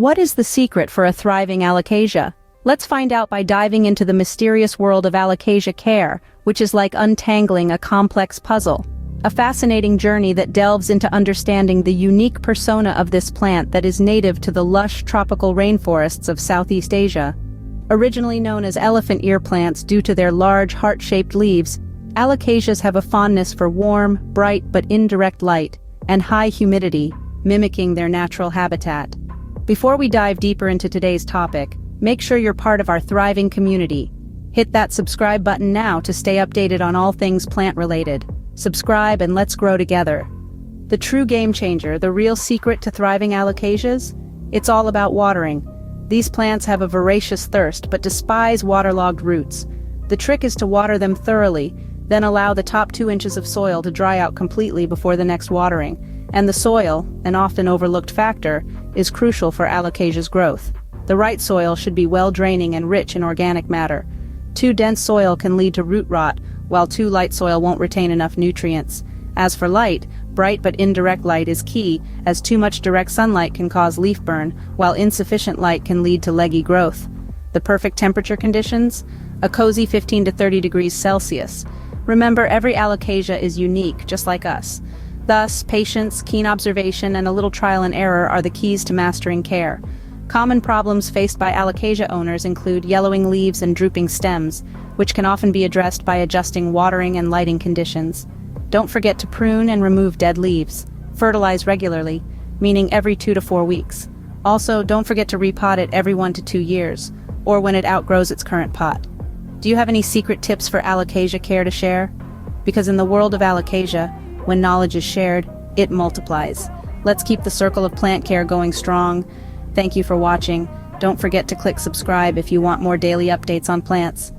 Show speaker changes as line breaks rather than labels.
What is the secret for a thriving alocasia? Let's find out by diving into the mysterious world of Alocasia Care, which is like untangling a complex puzzle. A fascinating journey that delves into understanding the unique persona of this plant that is native to the lush tropical rainforests of Southeast Asia. Originally known as elephant ear plants due to their large heart-shaped leaves, alocasias have a fondness for warm, bright but indirect light, and high humidity, mimicking their natural habitat. Before we dive deeper into today's topic, make sure you're part of our thriving community. Hit that subscribe button now to stay updated on all things plant-related. Subscribe and let's grow together. The true game changer, the real secret to thriving alocasias? It's all about watering. These plants have a voracious thirst but despise waterlogged roots. The trick is to water them thoroughly, then allow the top 2 inches of soil to dry out completely before the next watering. And the soil, an often overlooked factor, is crucial for alocasia's growth. The right soil should be well-draining and rich in organic matter. Too dense soil can lead to root rot, while too light soil won't retain enough nutrients. As for light, bright but indirect light is key, as too much direct sunlight can cause leaf burn, while insufficient light can lead to leggy growth. The perfect temperature conditions? A cozy 15 to 30 degrees Celsius. Remember, every alocasia is unique, just like us. Thus, patience, keen observation, and a little trial and error are the keys to mastering care. Common problems faced by alocasia owners include yellowing leaves and drooping stems, which can often be addressed by adjusting watering and lighting conditions. Don't forget to prune and remove dead leaves. Fertilize regularly, meaning every 2 to 4 weeks. Also, don't forget to repot it every 1 to 2 years, or when it outgrows its current pot. Do you have any secret tips for Alocasia care to share? Because in the world of alocasia, when knowledge is shared, it multiplies. Let's keep the circle of plant care going strong. Thank you for watching. Don't forget to click subscribe if you want more daily updates on plants.